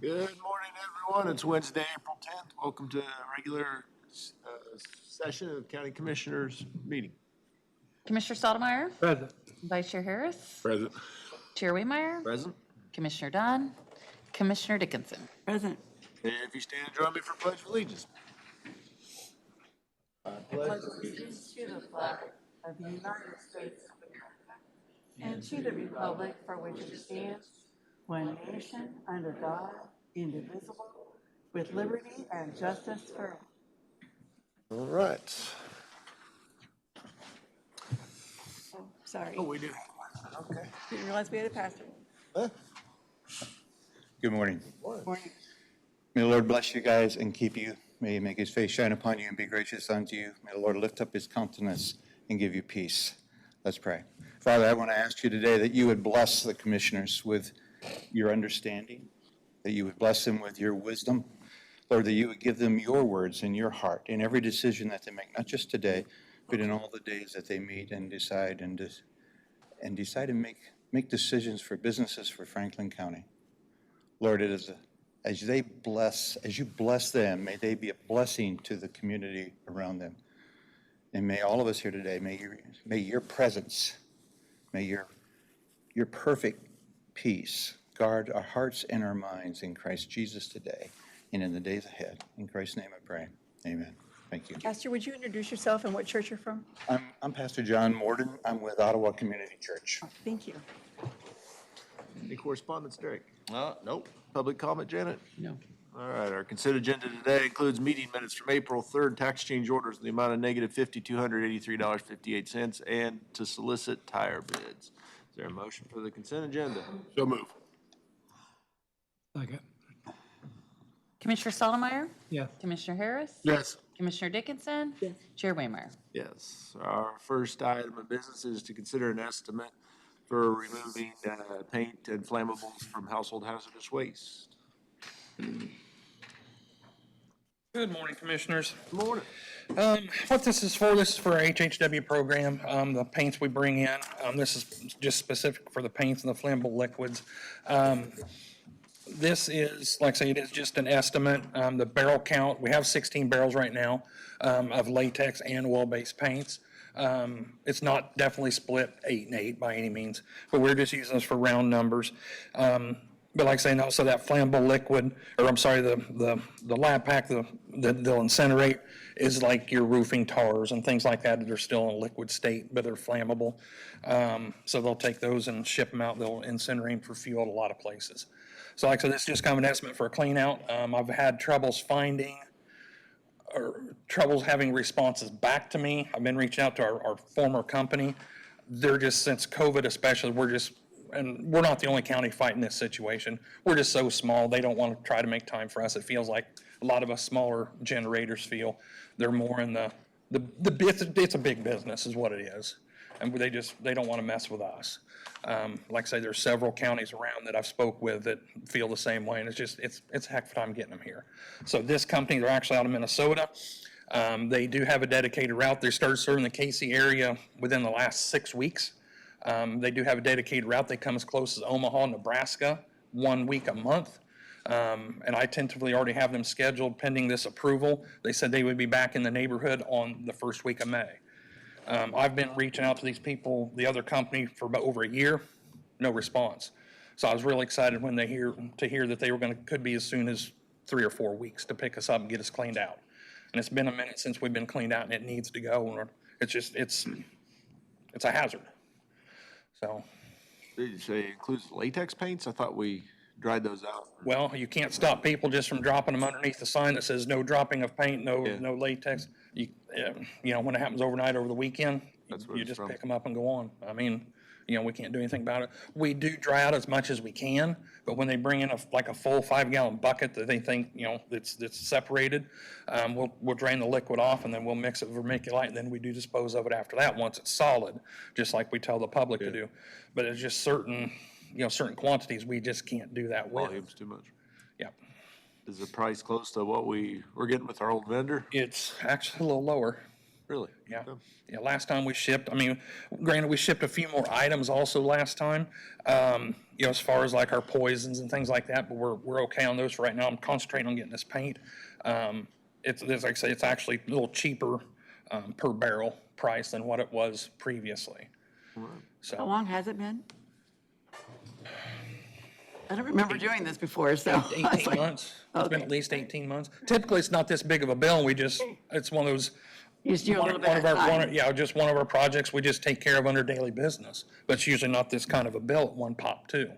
Good morning, everyone. It's Wednesday, April 10th. Welcome to a regular session of County Commissioners meeting. Commissioner Stottlemyre, Present. Vice Chair Harris, Present. Chair Waymeyer, Present. Commissioner Dunn, Commissioner Dickinson. Present. If you stand and join me for Pledge of Allegiance. Pledge allegiance to the flag of the United States of America and to the republic for which it stands, one nation, under God, indivisible, with liberty and justice for all. All right. Oh, sorry. Oh, we do. Okay. Didn't realize we had a pastor. Good morning. Morning. May the Lord bless you guys and keep you. May he make his face shine upon you and be gracious unto you. May the Lord lift up his countenance and give you peace. Let's pray. Father, I want to ask you today that you would bless the commissioners with your understanding, that you would bless them with your wisdom. Lord, that you would give them your words in your heart in every decision that they make, not just today, but in all the days that they meet and decide and make decisions for businesses for Franklin County. Lord, it is as you bless them, may they be a blessing to the community around them. And may all of us here today, may your presence, may your perfect peace guard our hearts and our minds in Christ Jesus today and in the days ahead. In Christ's name I pray. Amen. Thank you. Pastor, would you introduce yourself and what church you're from? I'm Pastor John Morden. I'm with Ottawa Community Church. Thank you. Any correspondence, Derek? Nope. Public comment, Janet? No. All right, our consent agenda today includes meeting minutes from April 3rd, tax change orders in the amount of negative $5,283.58, and to solicit tire bids. Is there a motion for the consent agenda? So move. Second. Commissioner Stottlemyre, Yes. Commissioner Harris, Yes. Commissioner Dickinson, Yes. Chair Waymeyer. Yes. Our first item of business is to consider an estimate for removing paint and flammables from household hazardous waste. Good morning, Commissioners. Good morning. What this is for our HHW program, the paints we bring in. This is just specific for the paints and the flammable liquids. This is, like I say, it is just an estimate. The barrel count, we have 16 barrels right now of latex and oil-based paints. It's not definitely split 8 and 8 by any means, but we're just using this for round numbers. But like I say, also that flammable liquid, or I'm sorry, the lab pack that they'll incinerate is like your roofing tars and things like that that are still in a liquid state, but they're flammable. So they'll take those and ship them out. They'll incinerate them for fuel at a lot of places. So like I said, this is just kind of an estimate for a clean out. I've had troubles having responses back to me. I've been reaching out to our former company. They're just, since COVID especially, and we're not the only county fighting this situation. We're just so small, they don't want to try to make time for us. It feels like a lot of us smaller generators feel they're more in it's a big business is what it is. And they don't want to mess with us. Like I say, there's several counties around that I've spoke with that feel the same way, and it's a heck of a time getting them here. So this company, they're actually out of Minnesota. They do have a dedicated route. They started serving the KC area within the last 6 weeks. They do have a dedicated route. They come as close as Omaha, Nebraska, 1 week a month. And I tentatively already have them scheduled pending this approval. They said they would be back in the neighborhood on the first week of May. I've been reaching out to these people, the other company, for about over a year, no response. So I was really excited when to hear that they could be as soon as 3 or 4 weeks to pick us up and get us cleaned out. And it's been a minute since we've been cleaned out, and it needs to go. And it's a hazard. So. Did you say it includes latex paints? I thought we dried those out. Well, you can't stop people just from dropping them underneath the sign that says no dropping of paint, no latex. When it happens overnight over the weekend, you just pick them up and go on. I mean, we can't do anything about it. We do dry out as much as we can, but when they bring in a full 5-gallon bucket that they think, that's separated, we'll drain the liquid off and then we'll mix it with vermiculite, and then we do dispose of it after that once it's solid, just like we tell the public to do. But it's just certain quantities we just can't do that with. Volume's too much. Yeah. Is the price close to what we're getting with our old vendor? It's actually a little lower. Really? Yeah. Okay. Yeah, last time we shipped, I mean, granted, we shipped a few more items also last time, you know, as far as like our poisons and things like that, but we're okay on those for right now. I'm concentrating on getting this paint. It's like I say, it's actually a little cheaper, per barrel price than what it was previously. How So, long has it been? I don't remember doing this before, so. I was 18 like, months. It's been okay. at least 18 months. Typically, it's not this big of a bill. It's one of those, You just do a one little bit of at our, a time. yeah, just one of our projects we just take care of under daily business. But it's usually not this kind of a bill at one pop too.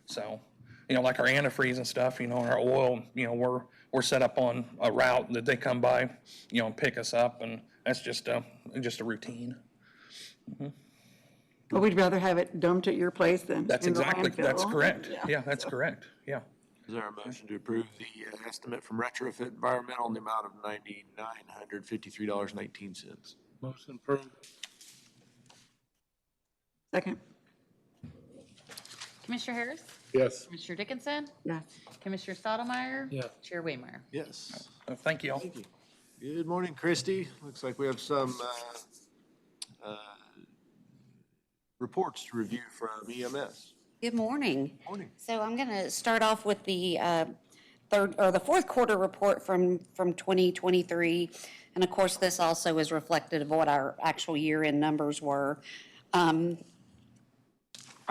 So, you know, like our antifreeze and stuff, you know, and our oil, you know, we're set up on a route that they come by, you know, and pick us up, and that's just a routine. But we'd rather have it dumped at your place than That's in the exactly, that's landfill. correct. Yeah, that's correct. Yeah. Is there a motion to approve the estimate from Retrofit Environmental in the amount of $9,953.19? Motion approved. Second, Commissioner Harris? Yes. Commissioner Dickinson? yes. Commissioner Stottlemyre? Yes. Chair Waymeyer? Yes. Thank you all. Good morning, Christy. Looks like we have some reports to review from EMS. Good morning. Morning. So I'm going to start off with the fourth quarter report from 2023. And of course, this also is reflective of what our actual year-end numbers were. Our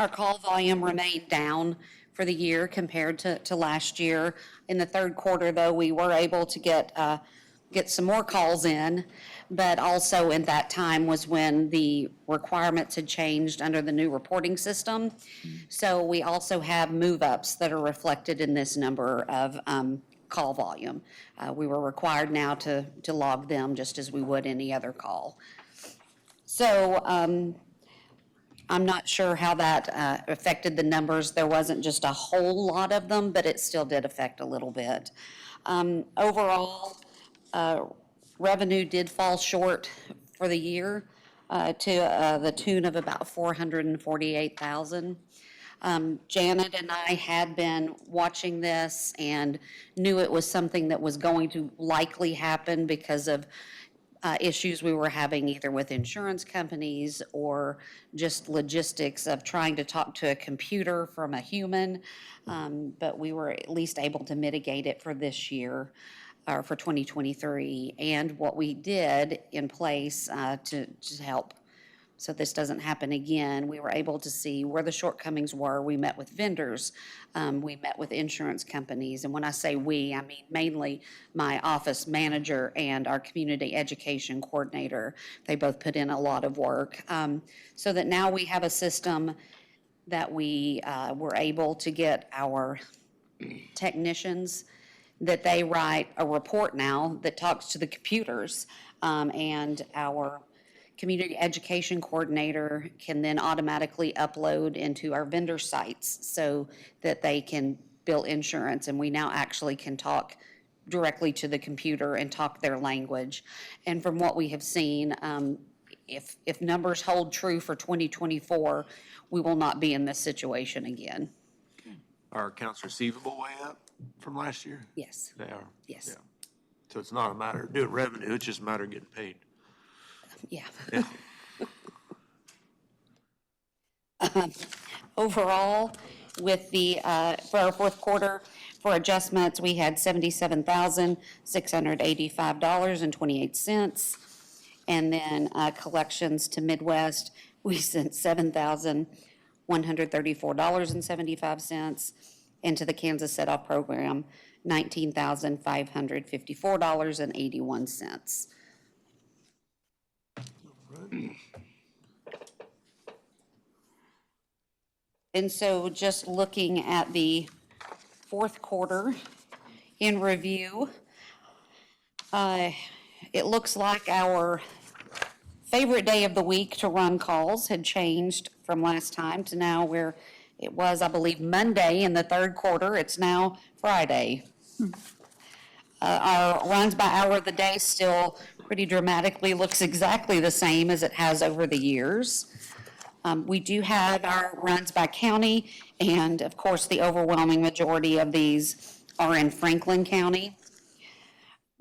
call volume remained down for the year compared to last year. In the third quarter, though, we were able to get some more calls in, but also in that time was when the requirements had changed under the new reporting system. So we also have move-ups that are reflected in this number of call volume. We were required now to log them just as we would any other call. So I'm not sure how that affected the numbers. There wasn't just a whole lot of them, but it still did affect a little bit. Overall, revenue did fall short for the year to the tune of about $448,000. Janet and I had been watching this and knew it was something that was going to likely happen because of issues we were having either with insurance companies or just logistics of trying to talk to a computer from a human. But we were at least able to mitigate it for this year, or for 2023. And what we did in place to help so this doesn't happen again, we were able to see where the shortcomings were. We met with vendors, we met with insurance companies, and when I say we, I mean mainly my office manager and our community education coordinator. They both put in a lot of work, so that now we have a system that we were able to get our technicians, that they write a report now that talks to the computers, and our community education coordinator can then automatically upload into our vendor sites so that they can bill insurance. And we now actually can talk directly to the computer and talk their language. And from what we have seen, if numbers hold true for 2024, we will not be in this situation again. Are accounts receivable way up from last year? Yes, They are. yes, Yeah. So it's not a matter of doing revenue, it's just a matter of getting paid. yeah. Yeah. Overall, with the, for our fourth quarter, for adjustments, we had $77,685.28. And then collections to Midwest, we sent $7,134.75. And to the Kansas Set-Off Program, $19,554.81. And so just looking at the fourth quarter in review, it looks like our favorite day of the week to run calls had changed from last time to now, where it was, I believe, Monday in the third quarter. It's now Friday. Our runs by hour of the day still pretty dramatically looks exactly the same as it has over the years. We do have our runs by county, and of course, the overwhelming majority of these are in Franklin County.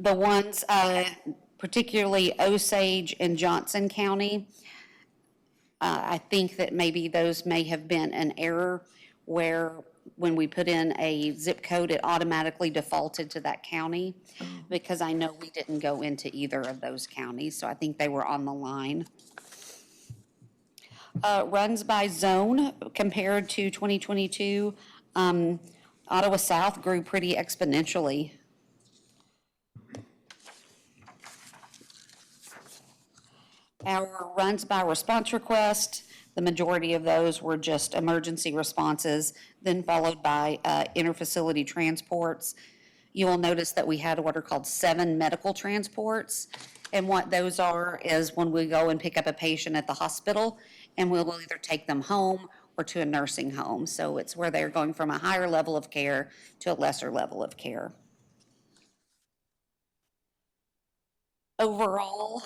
The ones particularly Osage and Johnson County. I think that maybe those may have been an error where when we put in a zip code, it automatically defaulted to that county, because I know we didn't go into either of those counties, so I think they were on the line. Runs by zone compared to 2022, Ottawa South grew pretty exponentially. Our runs by response request, the majority of those were just emergency responses, then followed by interfacility transports. You will notice that we had what are called 7 medical transports. And what those are is when we go and pick up a patient at the hospital, and we'll either take them home or to a nursing home. So it's where they're going from a higher level of care to a lesser level of care. Overall,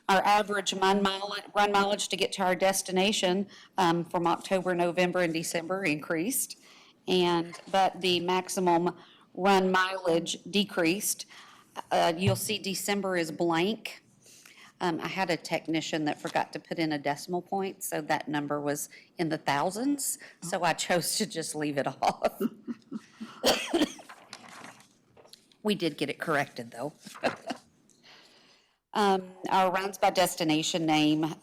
our average run mileage to get to our destination from October, November, and December increased, but the maximum run mileage decreased. You'll see December is blank. I had a technician that forgot to put in a decimal point, so that number was in the thousands, so I chose to just leave it off. We did get it corrected, though. Our runs by destination name,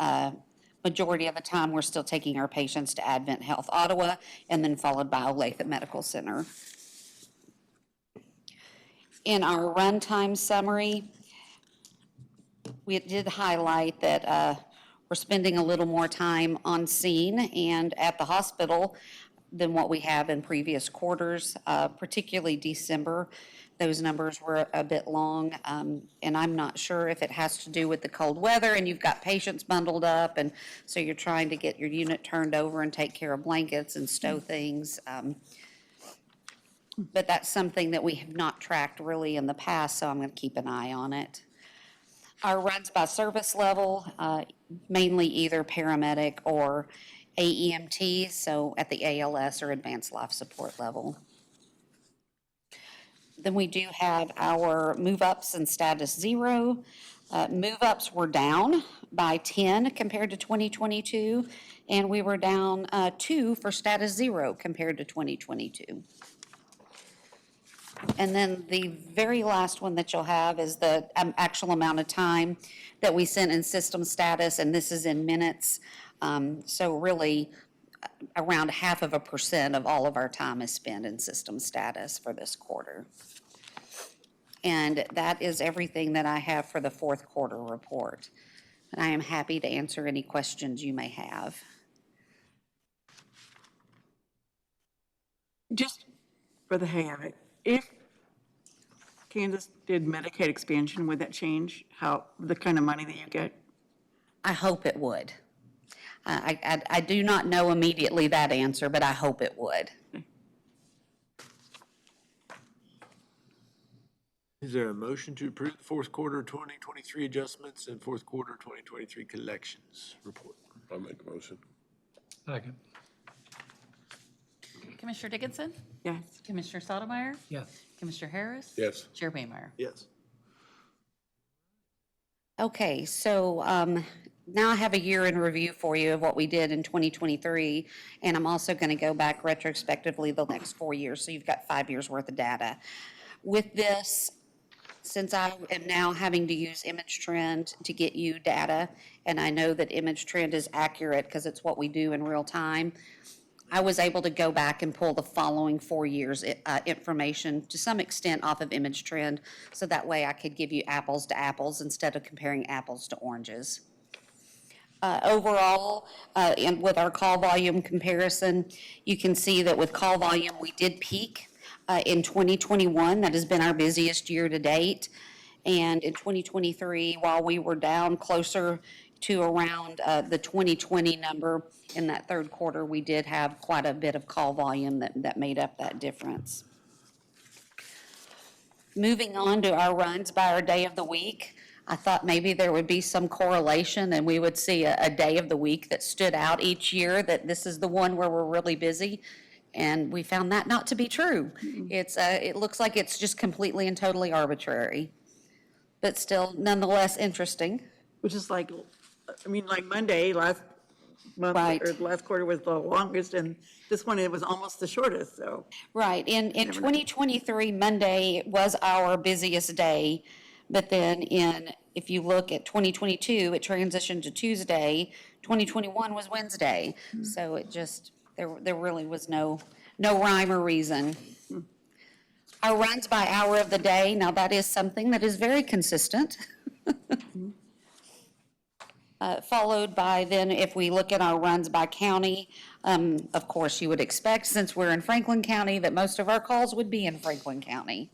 majority of the time, we're still taking our patients to Advent Health Ottawa, and then followed by Olathe Medical Center. In our runtime summary, we did highlight that we're spending a little more time on scene and at the hospital than what we have in previous quarters, particularly December. Those numbers were a bit long, and I'm not sure if it has to do with the cold weather and you've got patients bundled up, and so you're trying to get your unit turned over and take care of blankets and stow things. But that's something that we have not tracked really in the past, so I'm going to keep an eye on it. Our runs by service level, mainly either paramedic or AEMT, so at the ALS or advanced life support level. Then we do have our move-ups and status 0. Move-ups were down by 10 compared to 2022, and we were down 2 for status 0 compared to 2022. And then the very last one that you'll have is the actual amount of time that we sent in system status, and this is in minutes. So really, around 0.5% of all of our time is spent in system status for this quarter. And that is everything that I have for the fourth quarter report. And I am happy to answer any questions you may have. Just for the hang of it, if Kansas did Medicaid expansion, would that change the kind of money that you get? I hope it would. I do not know immediately that answer, but I hope it would. Is there a motion to approve the fourth quarter 2023 adjustments and fourth quarter 2023 collections report? I'll make a motion. Commissioner Dickinson? Yes. Commissioner Sotomayor? Yes. Commissioner Harris? Yes. Chair Baymeyer? Yes. Okay, so now I have a year in review for you of what we did in 2023, and I'm also going to go back retrospectively the next 4 years, so you've got 5 years worth of data. With this, since I am now having to use ImageTrend to get you data, and I know that ImageTrend is accurate because it's what we do in real time, I was able to go back and pull the following 4 years' information to some extent off of ImageTrend, so that way I could give you apples to apples instead of comparing apples to oranges. Overall, and with our call volume comparison, you can see that with call volume, we did peak in 2021. That has been our busiest year to date. And in 2023, while we were down closer to around the 2020 number in that third quarter, we did have quite a bit of call volume that made up that difference. Moving on to our runs by our day of the week, I thought maybe there would be some correlation and we would see a day of the week that stood out each year, that this is the one where we're really busy. And we found that not to be true. It looks like it's just completely and totally arbitrary. but still nonetheless interesting. Which is like, I mean, like Monday, last month, Right. or last quarter was the longest, and this one, it was almost the shortest, so. Right, in 2023, Monday was our busiest day, but then if you look at 2022, it transitioned to Tuesday, 2021 was Wednesday. So it just, there really was no rhyme or reason. Our runs by hour of the day, now that is something that is very consistent. Followed by then, if we look at our runs by county, of course, you would expect, since we're in Franklin County, that most of our calls would be in Franklin County.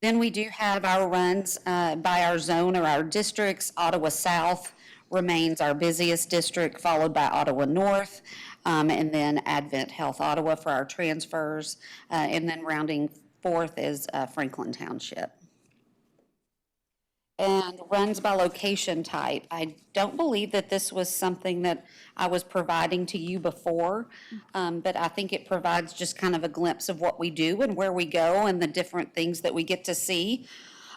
Then we do have our runs by our zone or our districts. Ottawa South remains our busiest district, followed by Ottawa North, and then Advent Health Ottawa for our transfers, and then rounding fourth is Franklin Township. And runs by location type. I don't believe that this was something that I was providing to you before, but I think it provides just kind of a glimpse of what we do and where we go and the different things that we get to see.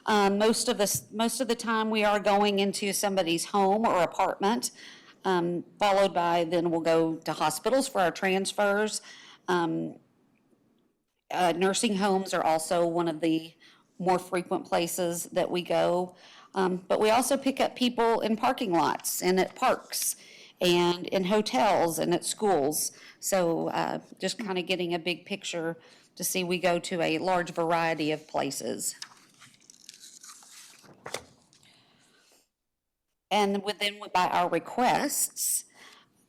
Most of the time we are going into somebody's home or apartment, followed by then we'll go to hospitals for our transfers. Nursing homes are also one of the more frequent places that we go. But we also pick up people in parking lots and at parks and in hotels and at schools. So just kind of getting a big picture to see we go to a large variety of places. And within by our requests,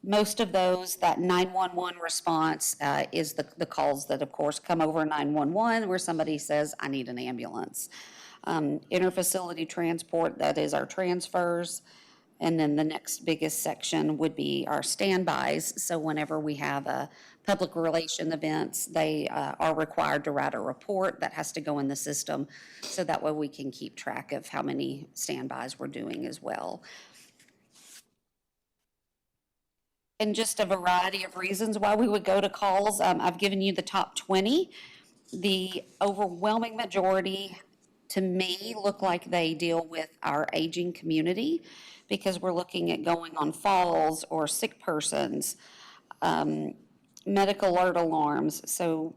most of those, that 911 response is the calls that, of course, come over 911 where somebody says, I need an ambulance. Interfacility transport, that is our transfers. And then the next biggest section would be our standbys. So whenever we have public relation events, they are required to write a report that has to go in the system. So that way we can keep track of how many standbys we're doing as well. And just a variety of reasons why we would go to calls. I've given you the top 20. The overwhelming majority, to me, look like they deal with our aging community because we're looking at going on falls or sick persons, medical alert alarms. So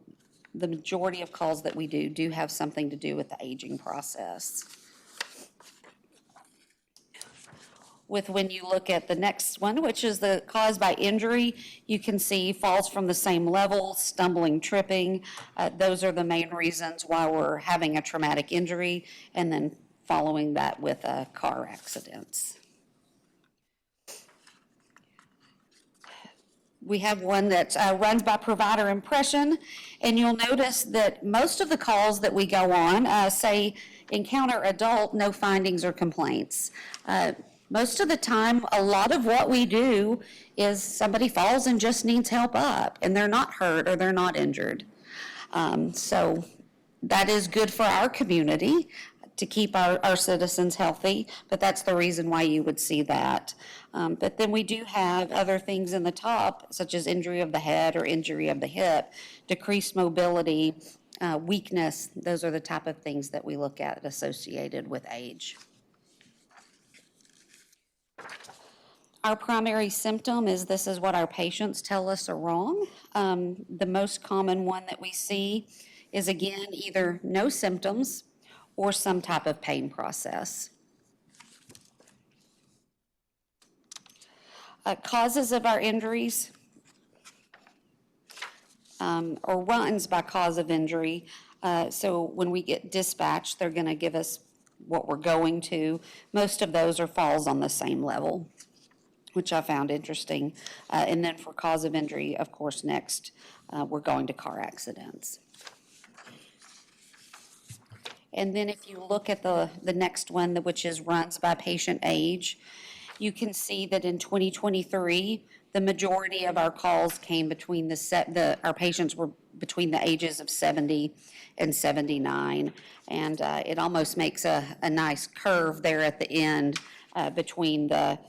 the majority of calls that we do have something to do with the aging process. With when you look at the next one, which is the cause by injury, you can see falls from the same level, stumbling, tripping. Those are the main reasons why we're having a traumatic injury, and then following that with car accidents. We have one that runs by provider impression, and you'll notice that most of the calls that we go on say encounter adult, no findings or complaints. Most of the time, a lot of what we do is somebody falls and just needs help up, and they're not hurt or they're not injured. So that is good for our community to keep our citizens healthy, but that's the reason why you would see that. But then we do have other things in the top, such as injury of the head or injury of the hip, decreased mobility, weakness. Those are the type of things that we look at associated with age. Our primary symptom is this is what our patients tell us are wrong. The most common one that we see is, again, either no symptoms or some type of pain process. Causes of our injuries or runs by cause of injury. So when we get dispatched, they're going to give us what we're going to. Most of those are falls on the same level, which I found interesting. And then for cause of injury, of course, next, we're going to car accidents. And then if you look at the next one, which is runs by patient age, you can see that in 2023, the majority of our calls came between our patients were between the ages of 70 and 79. And it almost makes a nice curve there at the end between the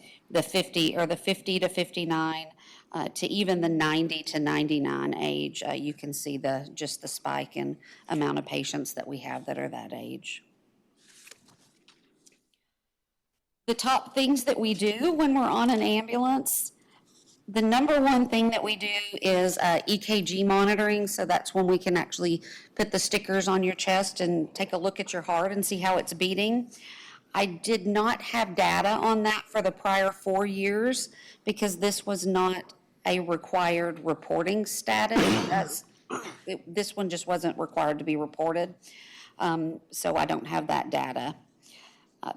50 or the 50 to 59 to even the 90 to 99 age. You can see just the spike in amount of patients that we have that are that age. The top things that we do when we're on an ambulance, the number one thing that we do is EKG monitoring. So that's when we can actually put the stickers on your chest and take a look at your heart and see how it's beating. I did not have data on that for the prior 4 years because this was not a required reporting status. This one just wasn't required to be reported. So I don't have that data.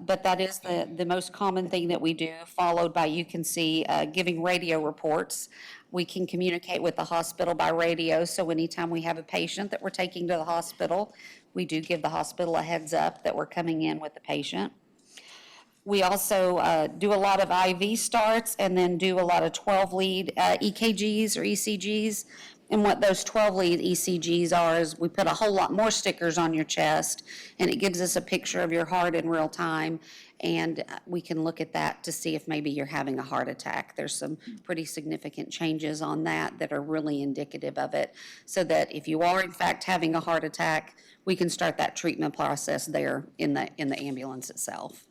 But that is the most common thing that we do, followed by, you can see, giving radio reports. We can communicate with the hospital by radio, so anytime we have a patient that we're taking to the hospital, we do give the hospital a heads up that we're coming in with the patient. We also do a lot of IV starts and then do a lot of 12-lead EKGs or ECGs. And what those 12-lead ECGs are is we put a whole lot more stickers on your chest, and it gives us a picture of your heart in real time, and we can look at that to see if maybe you're having a heart attack. There's some pretty significant changes on that are really indicative of it, so that if you are in fact having a heart attack, we can start that treatment process there in the ambulance itself.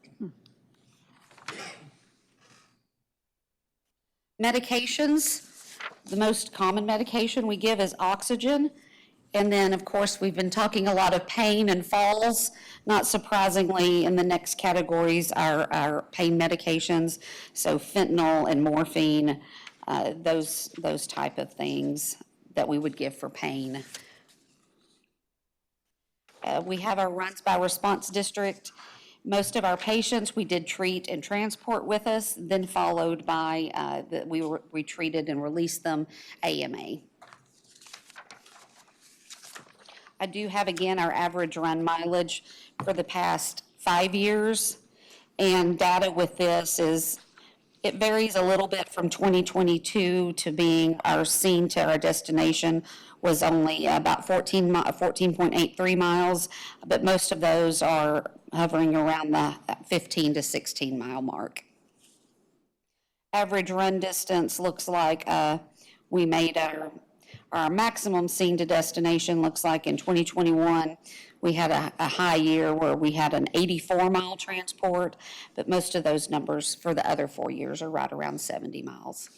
Medications. The most common medication we give is oxygen. And then, of course, we've been talking a lot of pain and falls. Not surprisingly, in the next categories are our pain medications, so fentanyl and morphine, those type of things that we would give for pain. We have our runs by response district. Most of our patients we did treat and transport with us, then followed by we treated and released them AMA. I do have, again, our average run mileage for the past 5 years. And data with this is, it varies a little bit from 2022 to being our scene to our destination was only about 14.83 miles, but most of those are hovering around the 15 to 16 mile mark. Average run distance looks like we made our maximum scene to destination looks like in 2021, we had a high year where we had an 84-mile transport, but most of those numbers for the other 4 years are right around 70 miles.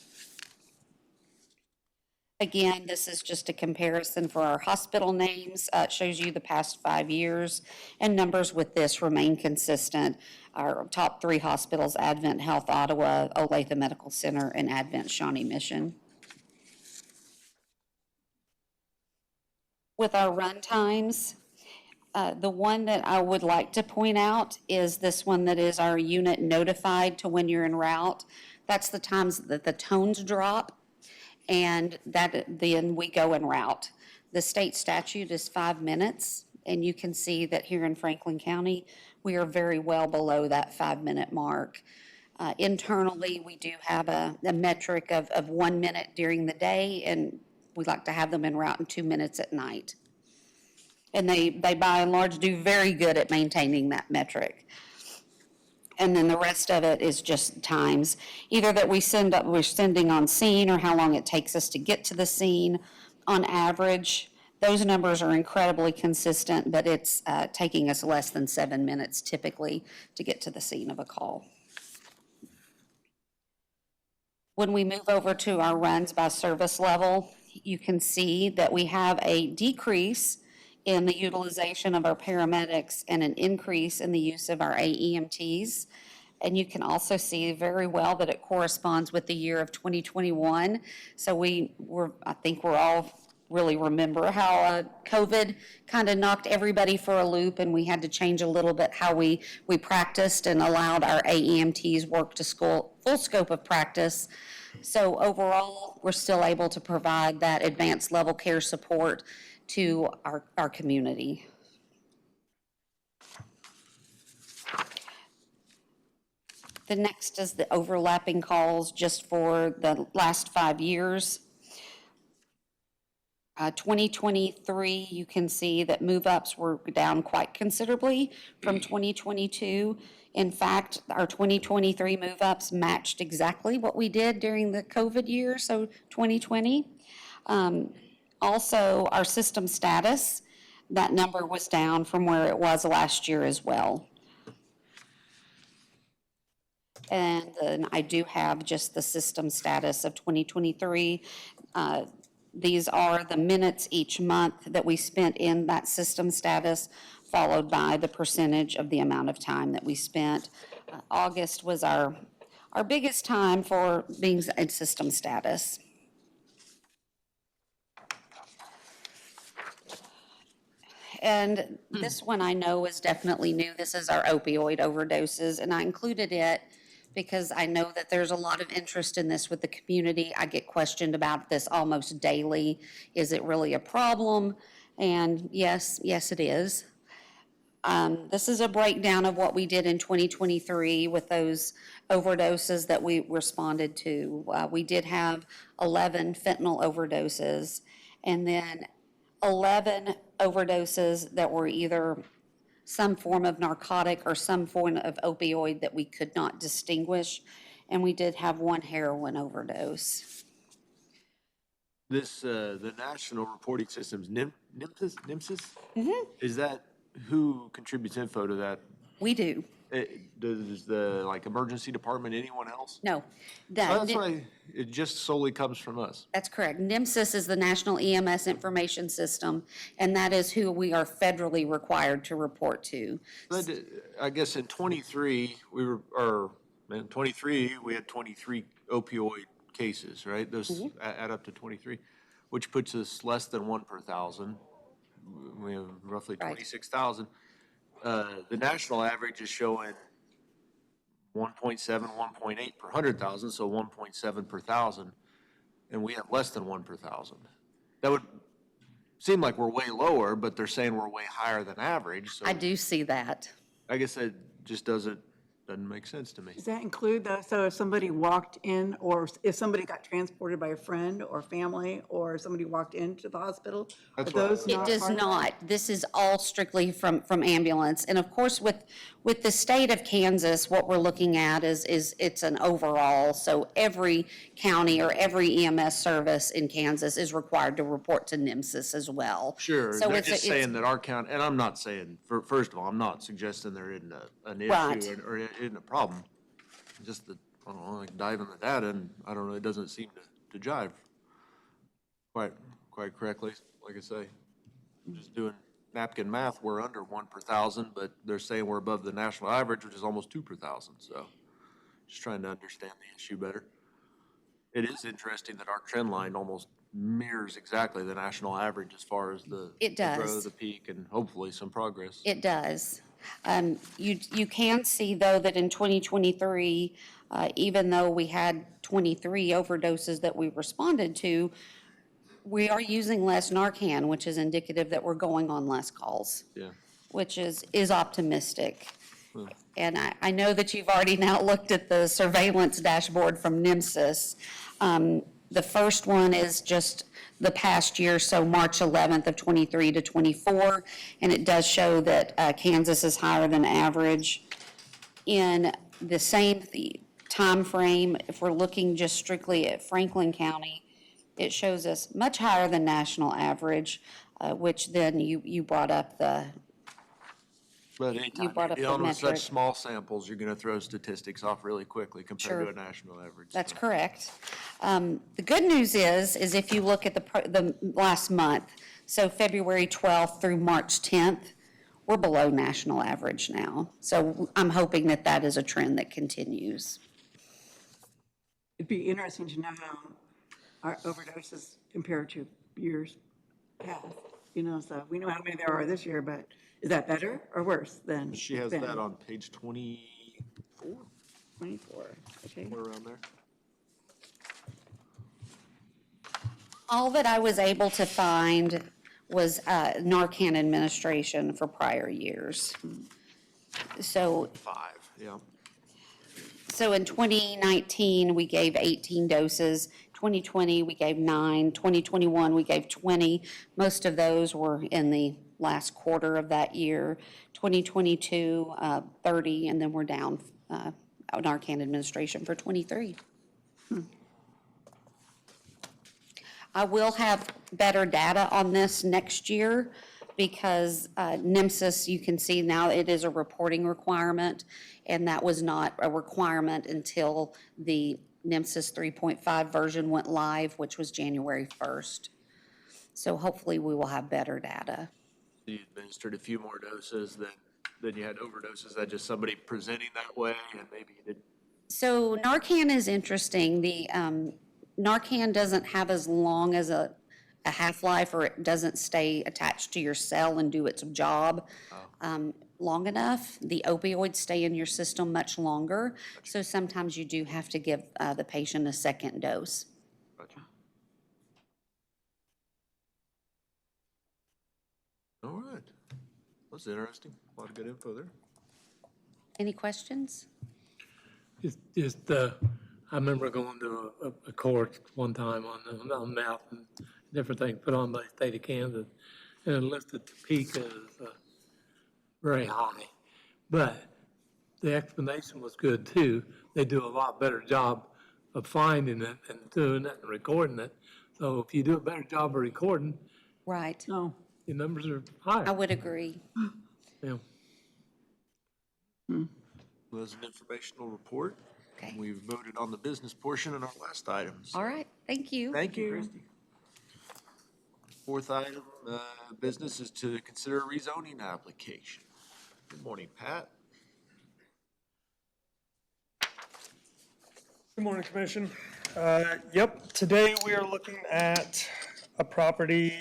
Again, this is just a comparison for our hospital names. It shows you the past 5 years, and numbers with this remain consistent. Our top 3 hospitals, Advent Health Ottawa, Olathe Medical Center, and Advent Shawnee Mission. With our run times, the one that I would like to point out is this one that is our unit notified to when you're en route. That's the times that the tones drop, and then we go en route. The state statute is 5 minutes, and you can see that here in Franklin County, we are very well below that 5-minute mark. Internally, we do have a metric of 1 minute during the day, and we like to have them en route in 2 minutes at night. And they by and large do very good at maintaining that metric. And then the rest of it is just times, either that we're sending on scene or how long it takes us to get to the scene. On average, those numbers are incredibly consistent, but it's taking us less than 7 minutes typically to get to the scene of a call. When we move over to our runs by service level, you can see that we have a decrease in the utilization of our paramedics and an increase in the use of our AEMTs. And you can also see very well that it corresponds with the year of 2021. So I think we're all really remember how COVID kind of knocked everybody for a loop, and we had to change a little bit how we practiced and allowed our AEMTs work to full scope of practice. So overall, we're still able to provide that advanced level care support to our community. The next is the overlapping calls just for the last 5 years. 2023, you can see that move-ups were down quite considerably from 2022. In fact, our 2023 move-ups matched exactly what we did during the COVID year, so 2020. Also, our system status, that number was down from where it was last year as well. And then I do have just the system status of 2023. These are the minutes each month that we spent in that system status, followed by the percentage of the amount of time that we spent. August was our biggest time for being in system status. And this one I know is definitely new. This is our opioid overdoses, and I included it because I know that there's a lot of interest in this with the community. I get questioned about this almost daily. Is it really a problem? And yes, it is. This is a breakdown of what we did in 2023 with those overdoses that we responded to. We did have 11 fentanyl overdoses, and then 11 overdoses that were either some form of narcotic or some form of opioid that we could not distinguish. And we did have one heroin overdose. This, the national reporting systems, NIMSIS? Mm-hmm. Is that, who contributes info to that? We do. Does the, like, emergency department, anyone else? No. That's why it just solely comes from us. That's correct. NIMSIS is the National EMS Information System, and that is who we are federally required to report to. But I guess in 23, we had 23 opioid cases, right? Those add up to 23, which puts us less than 1 per thousand. We have roughly Right. 26,000. The national average is showing 1.7, 1.8 per 100,000, so 1.7 per thousand, and we have less than 1 per thousand. That would seem like we're way lower, but they're saying we're way higher than average, so I do see that. I guess that just doesn't make sense to me. Does that include though, so if somebody walked in, or if somebody got transported by a friend or family, or somebody walked into the hospital? Are That's what- those It not does part of that? not. This is all strictly from ambulance. And of course, with the state of Kansas, what we're looking at is it's an overall. So every county or every EMS service in Kansas is required to report to NIMSIS as well. Sure, So they're it's just saying that our county, and I'm not saying, first of all, I'm not suggesting there isn't an Right. issue or isn't a problem. Just that, I don't know, like dive in the data and I don't know, it doesn't seem to jive quite correctly. Like I say, just doing napkin math, we're under 1 per thousand, but they're saying we're above the national average, which is almost 2 per thousand, so just trying to understand the issue better. It is interesting that our trend line almost mirrors exactly the national average as far as the It the growth, does. the peak, and hopefully some progress. It does. You can see, though, that in 2023, even though we had 23 overdoses that we responded to, we are using less Narcan, which is indicative that we're going on less calls, Yeah. which is optimistic. And I know that you've already now looked at the surveillance dashboard from NIMSIS. The first one is just the past year, so March 11th of 23 to 24, and it does show that Kansas is higher than average. In the same time frame, if we're looking just strictly at Franklin County, it shows us much higher than national average, which then you brought up the, But anytime brought you're up the dealing with such metric. small samples, you're gonna throw statistics off really quickly compared to Sure. a national average. that's so. correct. The good news is if you look at the last month, so February 12th through March 10th, we're below national average now. So I'm hoping that that is a trend that continues. It'd be interesting to know how our overdoses compare to years past, so we know how many there are this year, but is that better or worse than? She has then? that on page 24, 24, okay. somewhere around there. All that I was able to find was Narcan administration for prior years. So 5, yeah. So in 2019, we gave 18 doses. 2020, we gave 9. 2021, we gave 20. Most of those were in the last quarter of that year. 2022, 30, and then we're down Narcan administration for 23. I will have better data on this next year because NIMSIS, you can see now it is a reporting requirement, and that was not a requirement until the NIMSIS 3.5 version went live, which was January 1st. So hopefully we will have better data. You administered a few more doses than you had overdoses. Is that just somebody presenting that way and maybe you didn't? So Narcan is interesting. The Narcan doesn't have as long as a half-life, or it doesn't stay attached to your cell and do its job long enough. The opioids stay in your system much longer, so sometimes you do have to give the patient a second dose. Gotcha. All right. That's interesting. A lot of good info there. Any questions? I remember going to a course one time on meth and different things put on by the state of Kansas, and it listed Topeka as very high. But the explanation was good too. They do a lot better job of finding it and doing it and recording it. So if you do a better job of recording, Right. Oh, your numbers are I higher. would agree. Yeah. Well, that's an informational report. Okay. We've voted on the business portion in our last items. All right, thank you. Thank you. Fourth item, business is to consider a rezoning application. Good morning, Pat. Good morning, Commission. Yep, today we are looking at a property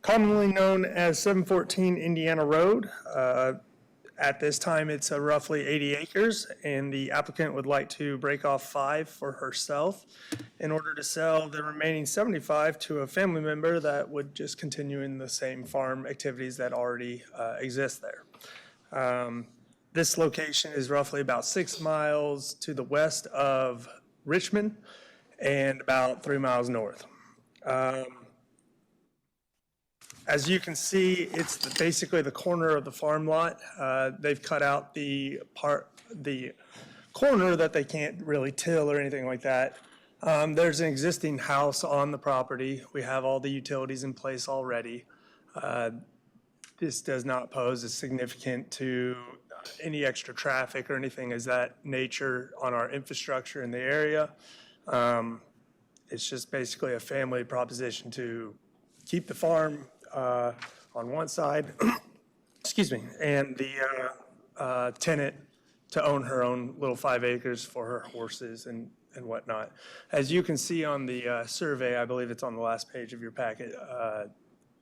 commonly known as 714 Indiana Road. At this time, it's roughly 80 acres, and the applicant would like to break off 5 for herself in order to sell the remaining 75 to a family member that would just continue in the same farm activities that already exist there. This location is roughly about 6 miles to the west of Richmond and about 3 miles north. As you can see, it's basically the corner of the farm lot. They've cut out the corner that they can't really till or anything like that. There's an existing house on the property. We have all the utilities in place already. This does not pose a significant to any extra traffic or anything as that nature on our infrastructure in the area. It's just basically a family proposition to keep the farm on one side, excuse me, and the tenant to own her own little 5 acres for her horses and whatnot. As you can see on the survey, I believe it's on the last page of your packet,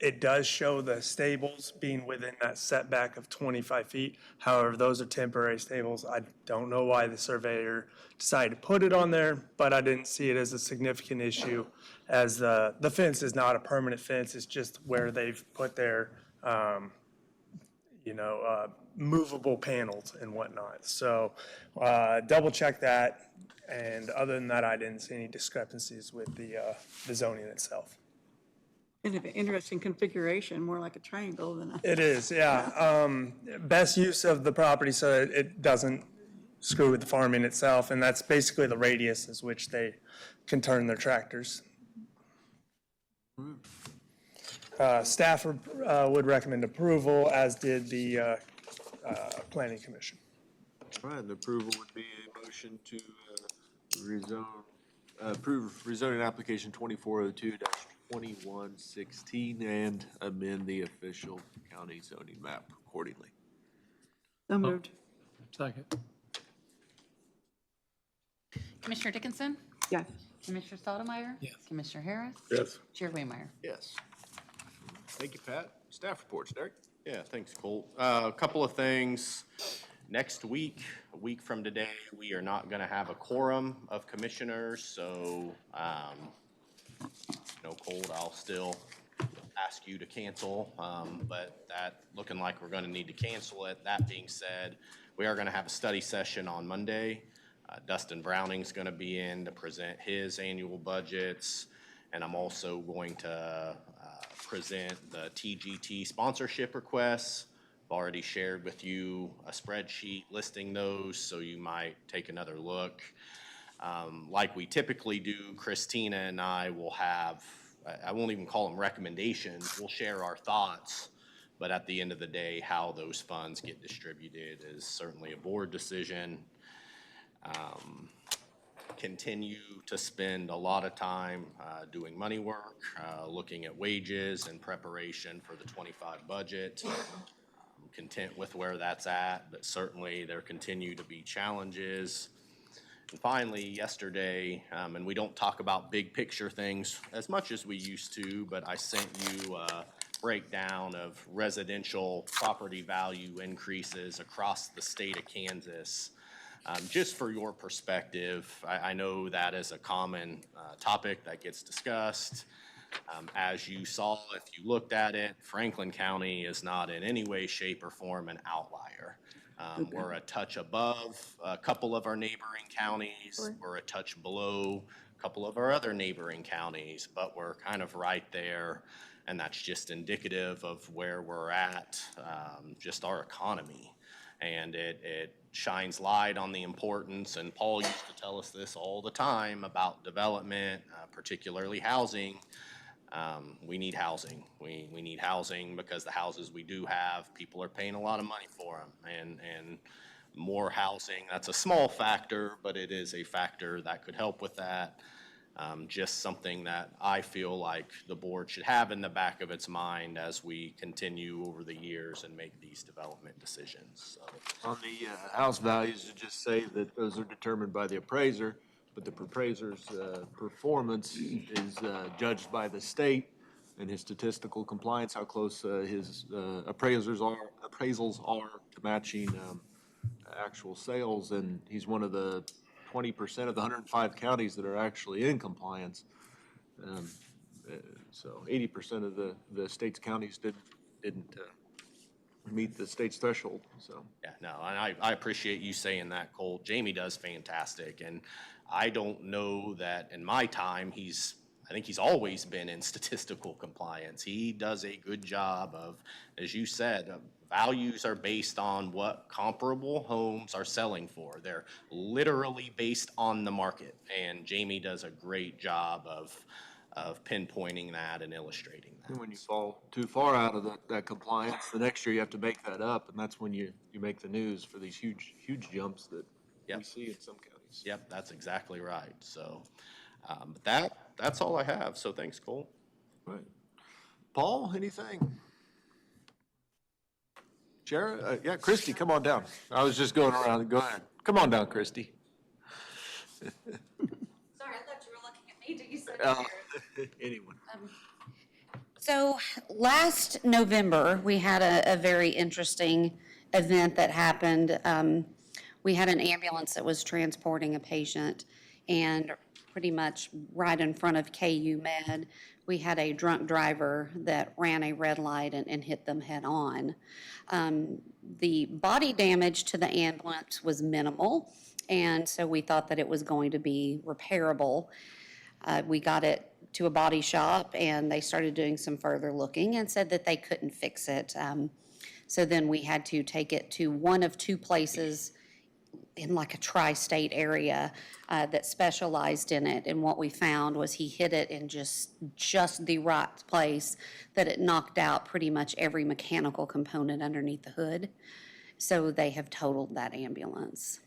it does show the stables being within that setback of 25 feet. However, those are temporary stables. I don't know why the surveyor decided to put it on there, but I didn't see it as a significant issue, as the fence is not a permanent fence. It's just where they've put their, movable panels and whatnot. So double check that. And other than that, I didn't see any discrepancies with the zoning itself. kind of an interesting configuration, more like a triangle than a. It is, yeah. Best use of the property so it doesn't screw with the farming itself, and that's basically the radius is which they can turn their tractors. Staff would recommend approval, as did the Planning Commission. All right, the approval would be a motion to approve rezoning application 2402-2116 and amend the official county zoning map accordingly. So moved. Second. Commissioner Dickinson? Yes. Commissioner Stottlemyre? Yes. Commissioner Harris? Yes. Chair Waymeyer? Yes. Thank you, Pat. Staff reports, Derek? Yeah, thanks, Colt. A couple of things. Next week, a week from today, we are not going to have a quorum of commissioners, so, Colt, I'll still ask you to cancel, but that looking like we're going to need to cancel it. That being said, we are going to have a study session on Monday. Dustin Browning's going to be in to present his annual budgets, and I'm also going to present the TGT sponsorship requests. I've already shared with you a spreadsheet listing those, so you might take another look. Like we typically do, Christina and I will have I won't even call them recommendations, we'll share our thoughts. But at the end of the day, how those funds get distributed is certainly a board decision. Continue to spend a lot of time doing money work, looking at wages in preparation for the '25 budget. I'm content with where that's at, but certainly there continue to be challenges. And finally, yesterday, and we don't talk about big picture things as much as we used to, but I sent you a breakdown of residential property value increases across the state of Kansas. Just for your perspective, I know that is a common topic that gets discussed. As you saw, if you looked at it, Franklin County is not in any way, shape, or form an outlier. We're a touch above a couple of our neighboring counties. We're a touch below a couple of our other neighboring counties, but we're kind of right there. And that's just indicative of where we're at, just our economy. And it shines light on the importance, and Paul used to tell us this all the time about development, particularly housing. We need housing. We need housing because the houses we do have, people are paying a lot of money for them. And more housing, that's a small factor, but it is a factor that could help with that. Just something that I feel like the board should have in the back of its mind as we continue over the years and make these development decisions. So, On the house values, to just say that those are determined by the appraiser, but the appraiser's performance is judged by the state and his statistical compliance, how close his appraisals are to matching actual sales, and he's one of the 20% of the 105 counties that are actually in compliance. So 80% of the state's counties didn't meet the state's threshold, so. yeah, no, and I appreciate you saying that, Cole. Jamie does fantastic, and I don't know that in my time, I think he's always been in statistical compliance. He does a good job of, as you said, values are based on what comparable homes are selling for. They're literally based on the market, and Jamie does a great job of pinpointing that and illustrating that. And when you fall too far out of that compliance, the next year you have to make that up, and that's when you make the news for these huge jumps that we Yep. see in some counties. Yep, that's exactly right. So, but that's all I have. So thanks, Cole. Right. Paul, anything? Shara? Yeah, Christie, come on down. I was just going around. Go ahead. Come on down, Christie. Sorry, I thought you were looking at me. Did you say Anyone. So last November, we had a very interesting event that happened. We had an ambulance that was transporting a patient, and pretty much right in front of KU Med, we had a drunk driver that ran a red light and hit them head on. The body damage to the ambulance was minimal, and so we thought that it was going to be repairable. We got it to a body shop, and they started doing some further looking and said that they couldn't fix it. So then we had to take it to one of two places in like a tri-state area that specialized in it. And what we found was he hit it in just the right place, that it knocked out pretty much every mechanical component underneath the hood. So they have totaled that ambulance.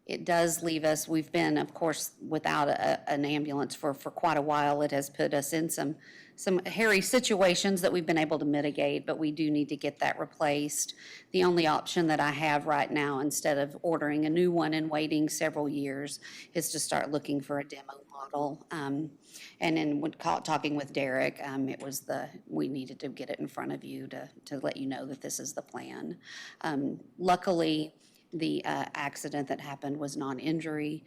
It does leave us, we've been, of course, without an ambulance for quite a while. It has put us in some hairy situations that we've been able to mitigate, but we do need to get that replaced. The only option that I have right now, instead of ordering a new one and waiting several years, is to start looking for a demo model. And then when talking with Derek, it was we needed to get it in front of you to let you know that this is the plan. Luckily, the accident that happened was non-injury.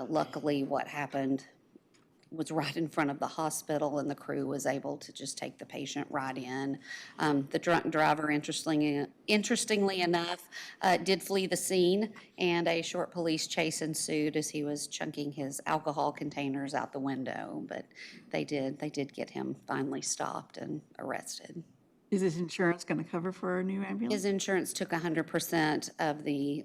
Luckily, what happened was right in front of the hospital, and the crew was able to just take the patient right in. The drunk driver, interestingly enough, did flee the scene, and a short police chase ensued as he was chunking his alcohol containers out the window. But they did get him finally stopped and arrested. Is his insurance going to cover for a new ambulance? His insurance took 100% of the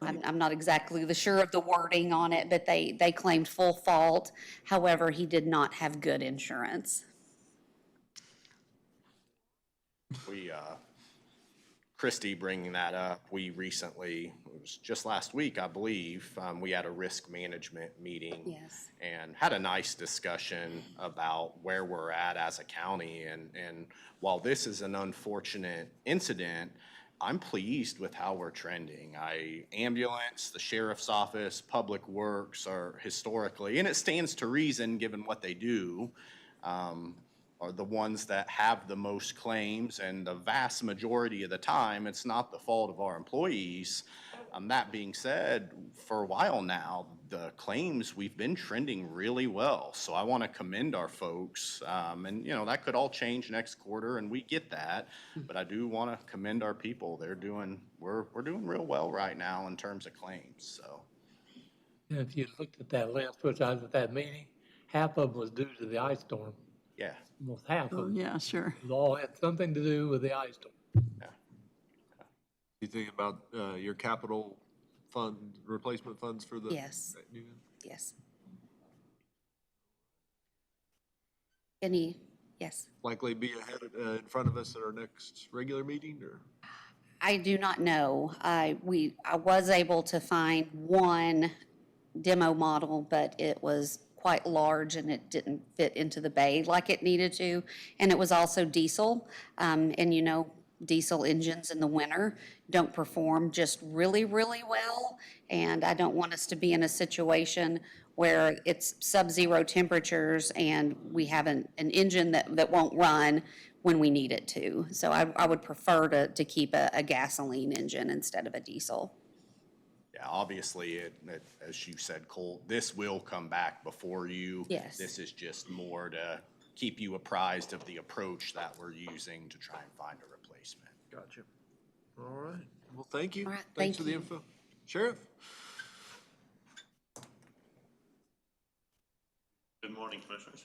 I'm not exactly sure of the wording on it, but they claimed full fault. However, he did not have good insurance. We, Christie bringing that up, we recently, it was just last week, I believe, we had a risk management meeting. Yes. And had a nice discussion about where we're at as a county. And while this is an unfortunate incident, I'm pleased with how we're trending. Ambulance, the sheriff's office, public works are historically, and it stands to reason, given what they do, are the ones that have the most claims, and the vast majority of the time, it's not the fault of our employees. That being said, for a while now, the claims, we've been trending really well. So I want to commend our folks. And, that could all change next quarter, and we get that. But I do want to commend our people. We're doing real well right now in terms of claims, so. And if you looked at that list, which I was at that meeting, half of them was due to the ice storm. Yeah, Almost half Oh, of them. yeah, sure. It all had something to do with the ice storm. You think about your capital fund, replacement funds for the? Yes. new- Yes. Yes. Likely be ahead, in front of us at our next regular meeting, or? I do not know. I was able to find one demo model, but it was quite large and it didn't fit into the bay like it needed to. And it was also diesel. And diesel engines in the winter don't perform just really, really well. And I don't want us to be in a situation where it's sub-zero temperatures and we have an engine that won't run when we need it to. So I would prefer to keep a gasoline engine instead of a diesel. yeah, obviously, as you said, Cole, this will come back before you. Yes. This is just more to keep you apprised of the approach that we're using to try and find a replacement. Gotcha. All right. Well, thank you. All right, Thanks thank for the you. info. Sheriff? Good morning, Commissioners.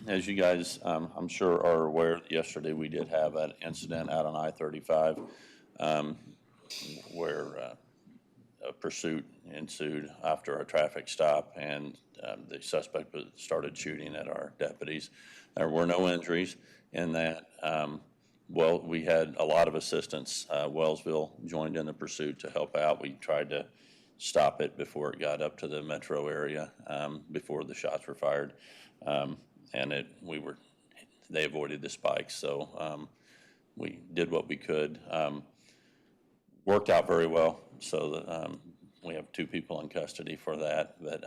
As you guys, I'm sure are aware, yesterday we did have an incident out on I-35 where a pursuit ensued after a traffic stop, and the suspect started shooting at our deputies. There were no injuries in that. Well, we had a lot of assistance. Wellsville joined in the pursuit to help out. We tried to stop it before it got up to the metro area, before the shots were fired. And they avoided the spikes, so we did what we could. Worked out very well, so that, we have 2 people in custody for that, but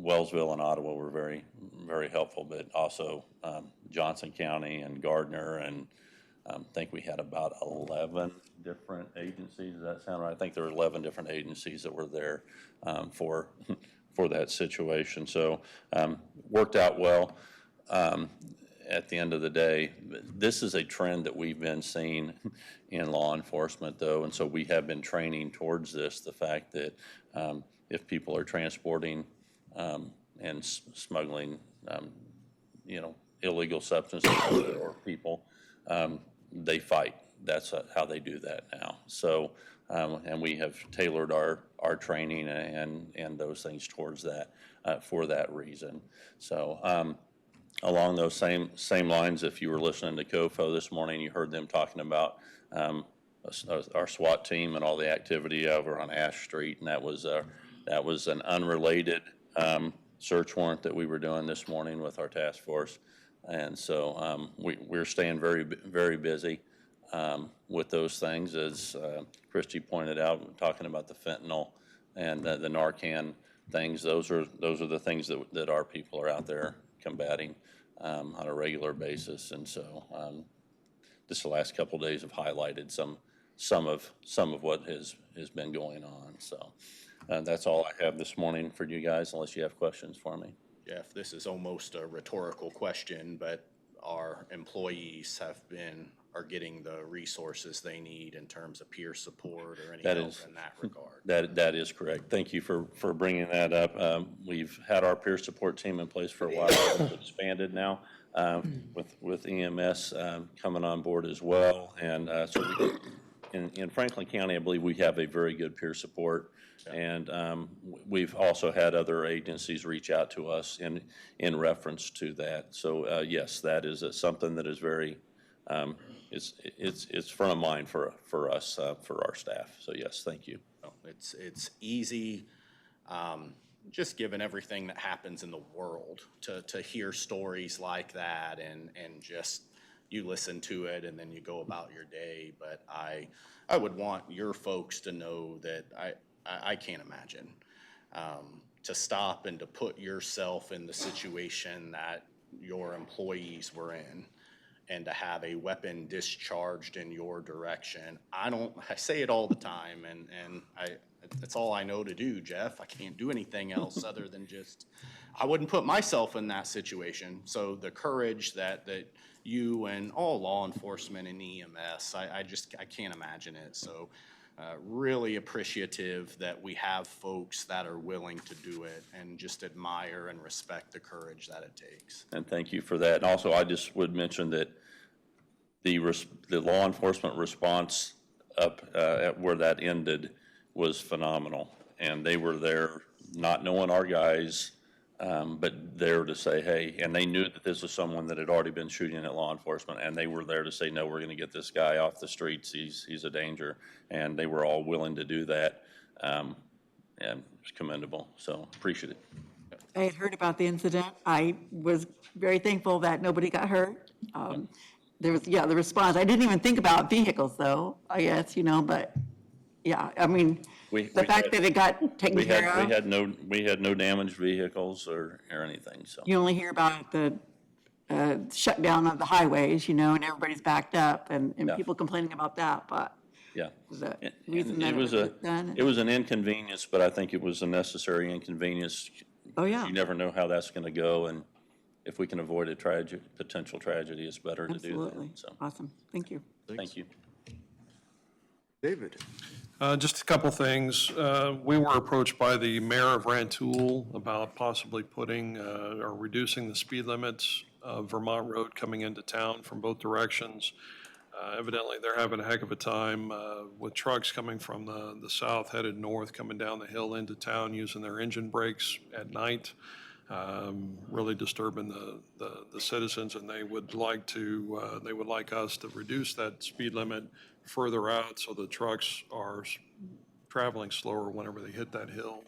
Wellsville and Ottawa were very, very helpful, but also Johnson County and Gardner, and I think we had about 11 different agencies. Does that sound right? I think there were 11 different agencies that were there for that situation. So worked out well. At the end of the day, this is a trend that we've been seeing in law enforcement, though, and so we have been training towards this, the fact that if people are transporting and smuggling, illegal substances or people, they fight. That's how they do that now. So, and we have tailored our training and those things towards that for that reason. So, along those same lines, if you were listening to COFO this morning, you heard them talking about our SWAT team and all the activity over on Ash Street, and that was an unrelated search warrant that we were doing this morning with our task force. And so we're staying very, very busy with those things, as Christie pointed out, talking about the fentanyl and the Narcan things. Those are the things that our people are out there combating on a regular basis. And so just the last couple of days have highlighted some of what has been going on. So that's all I have this morning for you guys, unless you have questions for me. Jeff, this is almost a rhetorical question, but our employees are getting the resources they need in terms of peer support or any help in that regard. That is correct. Thank you for bringing that up. We've had our peer support team in place for a while. It's expanded now with EMS coming on board as well. And so in Franklin County, I believe we have a very good peer support. And we've also had other agencies reach out to us in reference to that. So yes, that is something that is very, it's front of mind for us, for our staff. So yes, thank you. It's easy, just given everything that happens in the world, to hear stories like that and just, you listen to it and then you go about your day. But I would want your folks to know that I can't imagine to stop and to put yourself in the situation that your employees were in and to have a weapon discharged in your direction. I say it all the time, and that's all I know to do, Jeff. I can't do anything else other than I wouldn't put myself in that situation. So the courage that you and all law enforcement and EMS, I can't imagine it. So really appreciative that we have folks that are willing to do it, and just admire and respect the courage that it takes. And thank you for that. And also, I just would mention that the law enforcement response up at where that ended was phenomenal. And they were there not knowing our guys, but there to say, hey, and they knew that this was someone that had already been shooting at law enforcement, and they were there to say, no, we're going to get this guy off the streets. He's a danger. And they were all willing to do that, and it's commendable. So appreciate it. I had heard about the incident. I was very thankful that nobody got hurt. There was, the response. I didn't even think about vehicles, though, I guess, but, I mean, the fact that it got taken care of. We had no damaged vehicles or anything, so. You only hear about the shutdown of the highways, and everybody's backed up, and Yeah. people complaining about that, but Yeah. the And reason that it was done. it was an inconvenience, but I think it was a necessary inconvenience. Oh, yeah. You never know how that's going to go, and if we can avoid a potential tragedy, it's better to do Absolutely. that. So, Awesome. Thank you. thank you. David? Just a couple things. We were approached by the mayor of Rantoul about possibly putting or reducing the speed limits of Vermont Road coming into town from both directions. Evidently, they're having a heck of a time with trucks coming from the south headed north, coming down the hill into town using their engine brakes at night, really disturbing the citizens, and they would like us to reduce that speed limit further out so the trucks are traveling slower whenever they hit that hill.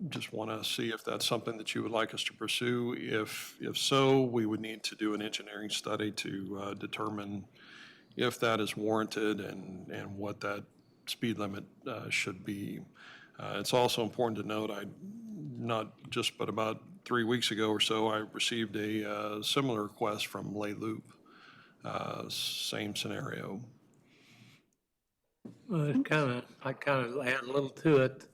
Just want to see if that's something that you would like us to pursue. If so, we would need to do an engineering study to determine if that is warranted and what that speed limit should be. It's also important to note, but about 3 weeks ago or so, I received a similar request from Lay Loop. Same scenario. Well, I kind of add a little to it.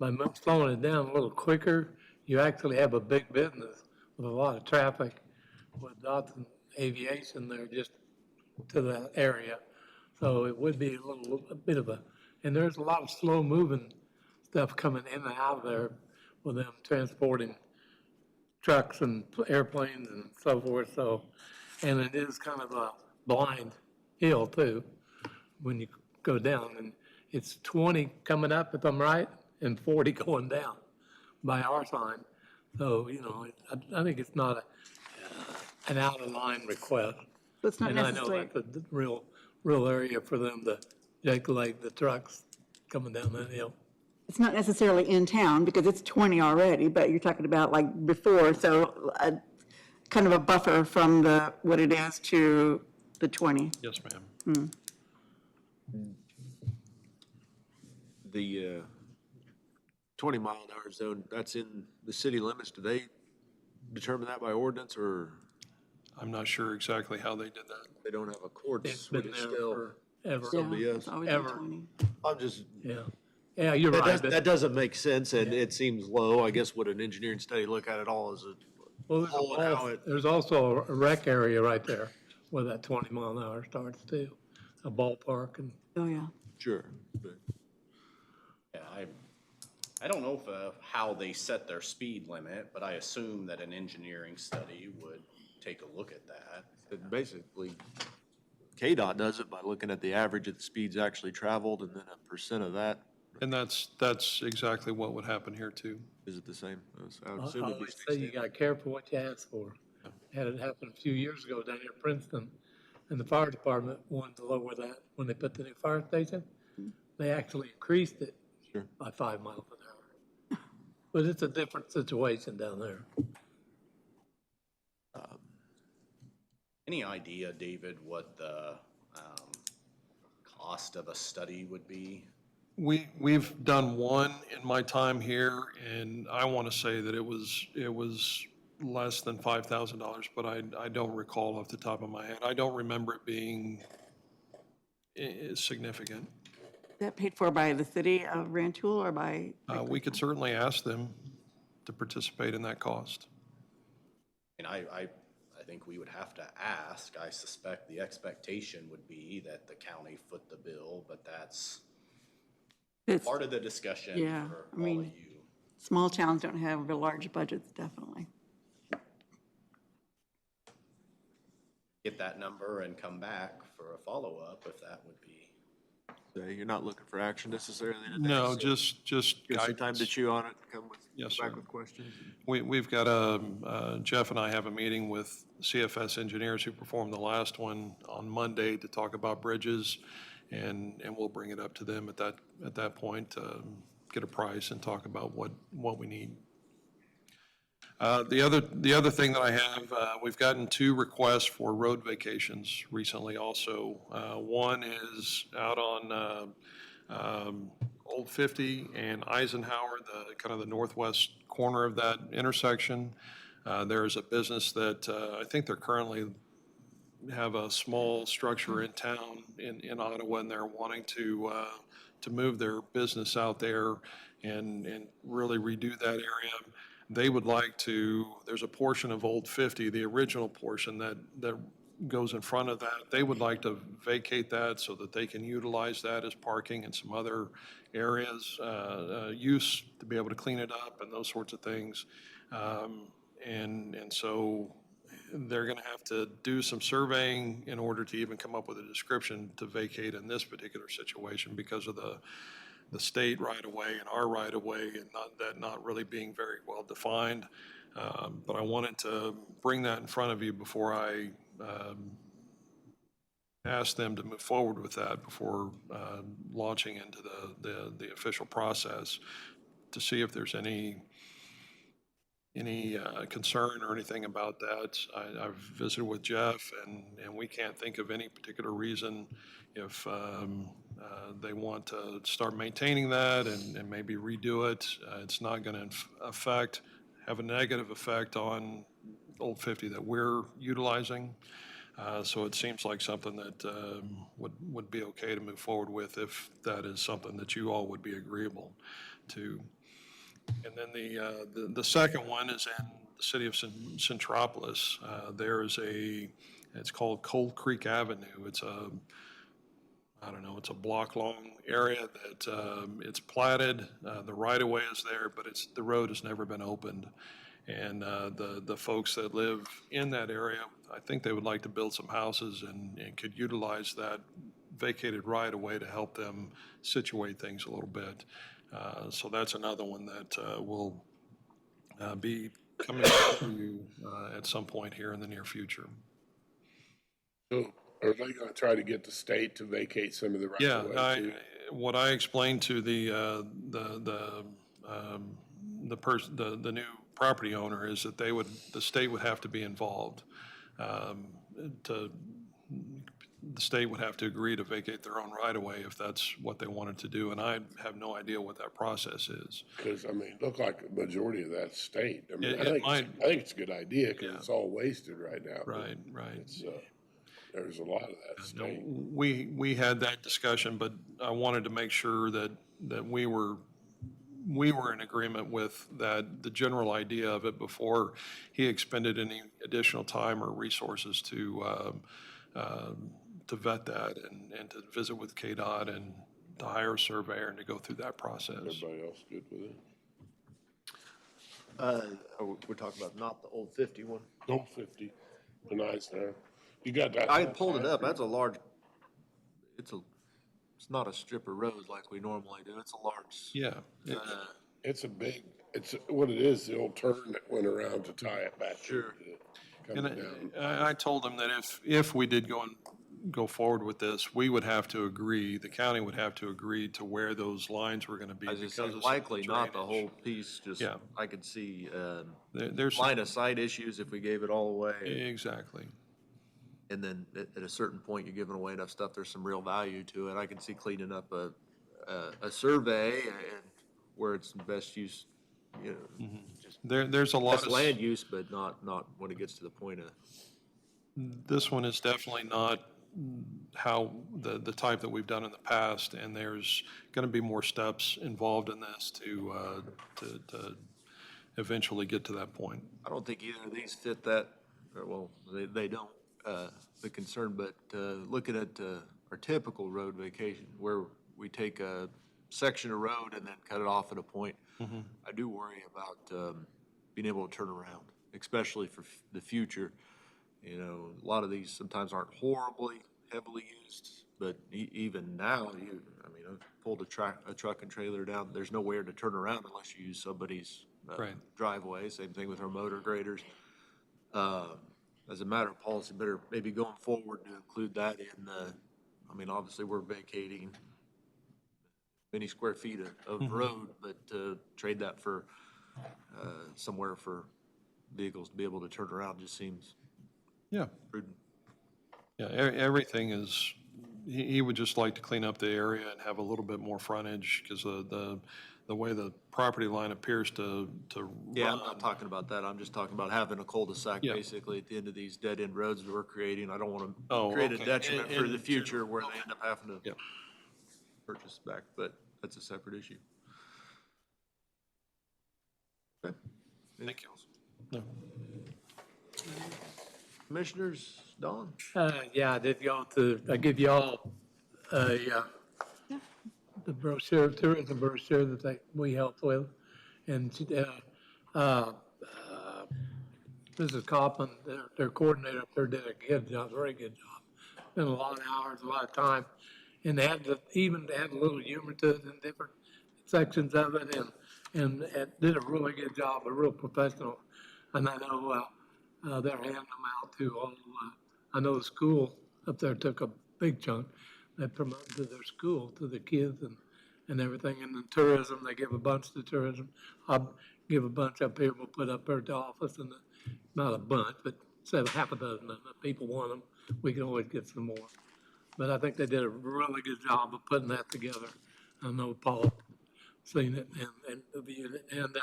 By slowing it down a little quicker, you actually have a big business with a lot of traffic with Dotson Aviation there just to that area. So it would be a bit of and there's a lot of slow moving stuff coming in and out of there with them transporting trucks and airplanes and so forth. So, and it is kind of a blind hill too when you go down, and it's 20 coming up if I'm right, and 40 going down by our sign. So, I think it's not an out of line request. So it's not And I know necessarily, that's a real area for them to regulate the trucks coming down that hill. it's not necessarily in town because it's 20 already, but you're talking about like before, so kind of a buffer from what it is to the 20. Yes, ma'am. The 20-mile-an-hour zone, that's in the city limits. Do they determine that by ordinance, or I'm not sure exactly how they did that. they don't have a courts? It's been there forever. Still be Yeah, us. it's always been Ever. 20. I'm just, Yeah, you're right. that doesn't make sense, and it seems low. I guess would an engineering study look at it all as a Well, whole and how it, there's also a rec area right there where that 20 mile an hour starts too, a ballpark and. Oh, yeah. sure, but Yeah, I don't know how they set their speed limit, but I assume that an engineering study would take a look at that. it basically KDOT does it by looking at the average of the speeds actually traveled and then a percent of that. And that's exactly what would happen here too. Is it the same? I would I assume it'd be always say you state. got careful what you ask for. Had it happen a few years ago down here in Princeton, and the fire department wanted to lower that when they put the new fire station. They actually increased it Sure. by 5 miles an hour. But it's a different situation down there. Any idea, David, what the cost of a study would be? We've done one in my time here, and I want to say that it was less than $5,000, but I don't recall off the top of my head. I don't remember it being significant. Is that paid for by the city of Rantoul or by? We could certainly ask them to participate in that cost. And I think we would have to ask. I suspect the expectation would be that the county foot the bill, but that's It's- part of the discussion Yeah, for I all mean- of you. Small towns don't have the large budgets, definitely. Get that number and come back for a follow-up if that would be. So you're not looking for action necessarily today? No, so just Give some time guidance. to chew on it, come with, Yes, back sir. with questions. We've got Jeff and I have a meeting with CFS engineers who performed the last one on Monday to talk about bridges, and we'll bring it up to them at that point, get a price and talk about what we need. The other thing that I have, we've gotten 2 requests for road vacations recently also. One is out on Old 50 and Eisenhower, kind of the northwest corner of that intersection. There is a business that I think they're currently have a small structure in town in Ottawa, and they're wanting to move their business out there and really redo that area. They would like to, there's a portion of Old 50, the original portion that goes in front of that. They would like to vacate that so that they can utilize that as parking and some other areas, use to be able to clean it up and those sorts of things. And so they're going to have to do some surveying in order to even come up with a description to vacate in this particular situation because of the state right-of-way and our right-of-way and not really being very well defined. But I wanted to bring that in front of you before I ask them to move forward with that before launching into the official process to see if there's any concern or anything about that. I've visited with Jeff, and we can't think of any particular reason if they want to start maintaining that and maybe redo it. It's not going to have a negative effect on Old 50 that we're utilizing. So it seems like something that would be okay to move forward with if that is something that you all would be agreeable to. And then the second one is in the city of Centropolis. There is it's called Cold Creek Avenue. It's it's a block-long area that it's platted. The right-of-way is there, but the road has never been opened. And the folks that live in that area, I think they would like to build some houses and could utilize that vacated right-of-way to help them situate things a little bit. So that's another one that will be coming to you at some point here in the near future. So are they going to try to get the state to vacate some of the right Yeah, of way too? what I explained to the new property owner is that the state would have to be involved. The state would have to agree to vacate their own right-of-way if that's what they wanted to do, and I have no idea what that process is. Because, I mean, it looked like a majority of that state. I mean, It might. I think it's a good idea Yeah. because it's all wasted right now. but Right. It's, there's a lot of that state. We had that discussion, but I wanted to make sure that we were in agreement with that, the general idea of it before he expended any additional time or resources to vet that and to visit with KDOT and to hire a surveyor and to go through that process. Everybody else good with it? We're talking about not the Old 50 one. Don't 50, the nice there. You got that? I had pulled it up, that's a large, it's not a strip of road like we normally do, it's a large. Yeah. It's a big, it's what it is, the old turn that went around to tie it back. Sure. Coming And down. I told them that if we did go forward with this, we would have to agree, the county would have to agree to where those lines were going to be. I was just because saying, of some likely not the drainage. whole piece, just, Yeah. I could see, There's, line of sight issues if we gave it all away. exactly. And then at a certain point, you're giving away enough stuff, there's some real value to it. I can see cleaning up a survey and where it's in best use, you know, just There's a lot best of. land use, but not when it gets to the point of. This one is definitely not how, the type that we've done in the past, and there's going to be more steps involved in this to eventually get to that point. I don't think either of these fit that, or, well, they don't, the concern, but looking at our typical road vacation, where we take a section of road and then cut it off at a point, I do worry about being able to turn around, especially for the future. You know, a lot of these sometimes aren't horribly heavily used, but even now, I've pulled a truck and trailer down, there's nowhere to turn around unless you use somebody's Right. driveway. Same thing with our motor graders. As a matter of policy, better maybe going forward to include that in the, obviously, we're vacating many square feet of road, but trade that for somewhere for vehicles to be able to turn around just seems Yeah. prudent. Yeah, everything is, he would just like to clean up the area and have a little bit more frontage, because the way the property line appears to Yeah, I'm run. not talking about that. I'm just talking about having a cul-de-sac Yeah. basically at the end of these dead-end roads that we're creating. I don't want to Oh, create a okay. detriment for In the future where they end up having to Yeah. purchase back, but that's a separate issue. Okay. Thank you. No. Commissioners, Don? Yeah, I did I give y'all the brochure, tourism brochure that we helped with. And Mrs. Copeland, their coordinator up there, did a good job, very good job. Spent a lot of hours, a lot of time. And they had to even add a little humor to it in different sections of it, and did a really good job, a real professional. And I know they're handing them out to all, I know the school up there took a big chunk. They promoted to their school, to the kids and everything. And then tourism, they give a bunch to tourism. I'll give a bunch up here, we'll put up there at the office, and not a bunch, but say half a dozen of them. If people want them, we can always get some more. But I think they did a really good job of putting that together. I know Paul seen it and reviewed it. And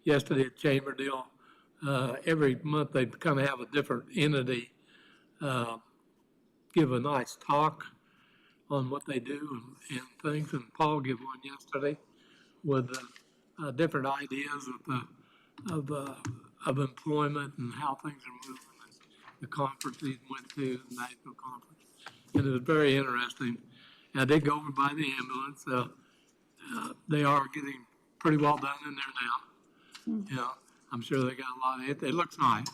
yesterday at Chamber Deal, every month they kind of have a different entity give a nice talk on what they do and things. And Paul gave one yesterday with different ideas of employment and how things are moving. The conference he went to, the national conference. And it was very interesting. And I did go over by the ambulance. They are getting pretty well done in there now. Yeah, I'm sure they got a lot of it. It looks nice.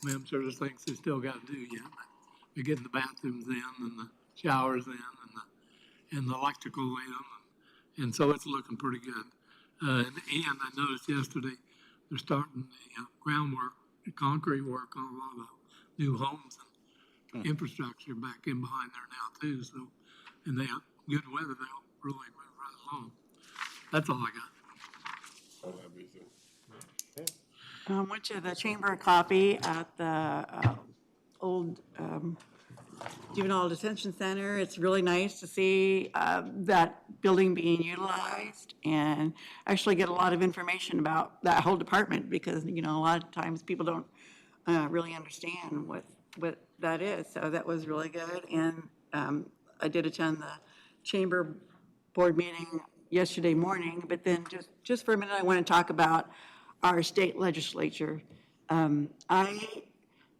I'm sure there's things they still got to do yet. But they're getting the bathrooms in and the showers in and the electrical in. And so it's looking pretty good. And I noticed yesterday they're starting the groundwork, the concrete work on a lot of new homes and infrastructure back in behind there now too. So, and they have good weather, they'll really move right along. That's all I got. Oh, that'd be good. I went to the chamber copy at the old juvenile detention center. It's really nice to see that building being utilized and actually get a lot of information about that whole department, because, a lot of times people don't really understand what that is. So that was really good. And I did attend the chamber board meeting yesterday morning, but then just for a minute, I want to talk about our state legislature.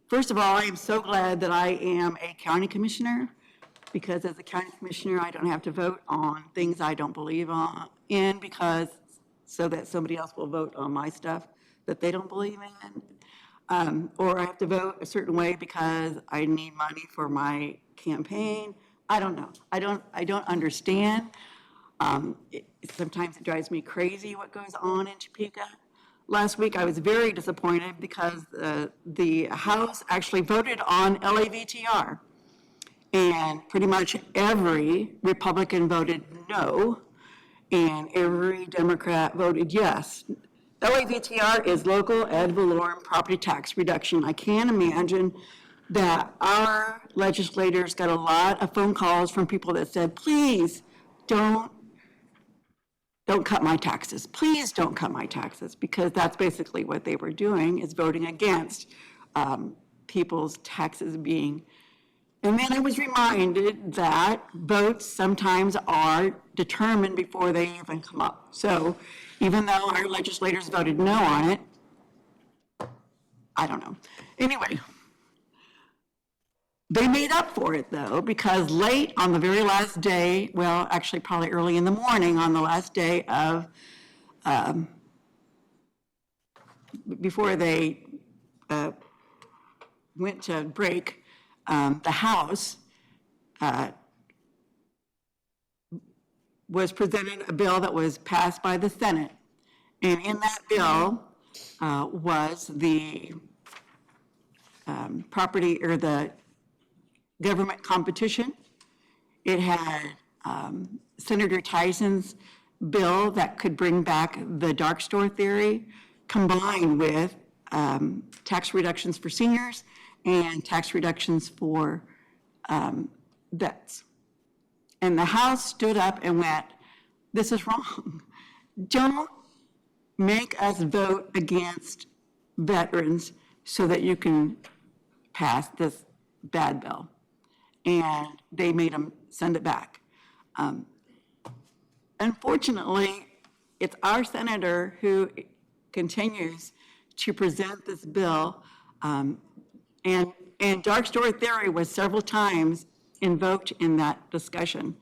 First of all, I am so glad that I am a county commissioner, because as a county commissioner, I don't have to vote on things I don't believe in, so that somebody else will vote on my stuff that they don't believe in. or I have to vote a certain way because I need money for my campaign. I don't know. I don't understand. Sometimes it drives me crazy what goes on in Topeka. Last week, I was very disappointed because the House actually voted on LAVTR. And pretty much every Republican voted no, and every Democrat voted yes. LAVTR is local ad valorem property tax reduction. I can't imagine that our legislators got a lot of phone calls from people that said, please don't cut my taxes. Please don't cut my taxes, because that's basically what they were doing, is voting against people's taxes being. And then I was reminded that votes sometimes are determined before they even come up. So even though our legislators voted no on it, I don't know. Anyway, they made up for it, though, because late on the very last day, well, actually probably early in the morning on the last day of, before they went to break, the House was presented a bill that was passed by the Senate. And in that bill was the property, or the government competition. It had Senator Tyson's bill that could bring back the dark store theory, combined with tax reductions for seniors and tax reductions for vets. And the House stood up and went, this is wrong. Don't make us vote against veterans so that you can pass this bad bill. And they made them send it back. Unfortunately, it's our senator who continues to present this bill. And dark store theory was several times invoked in that discussion.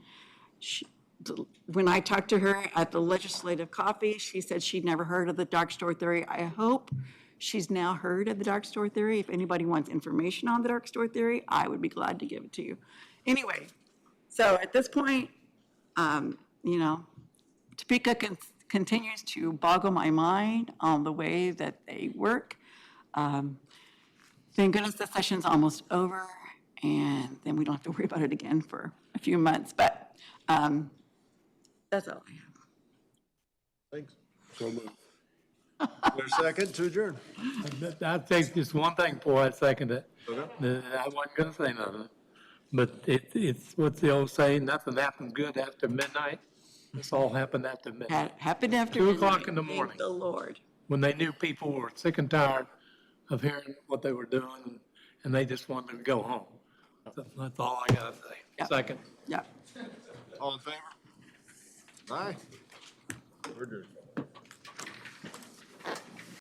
When I talked to her at the legislative coffee, she said she'd never heard of the dark store theory. I hope she's now heard of the dark store theory. If anybody wants information on the dark store theory, I would be glad to give it to you. Anyway, so at this point, Topeka continues to boggle my mind on the way that they work. Thank goodness the session's almost over, and then we don't have to worry about it again for a few months, but that's all I have. Thanks. So moved. There's a second to adjourn. I'll take just one thing before I second it. I wasn't gonna say nothing, but it's what's the old saying, nothing happens good after midnight. This all happened after midnight. Happened after 2 o'clock midnight. in the Thank morning. the Lord. When they knew people were sick and tired of hearing what they were doing, and they just wanted to go home. So that's all I gotta say. Yep. Second. Yep. All in favor? Aye. We're adjourned.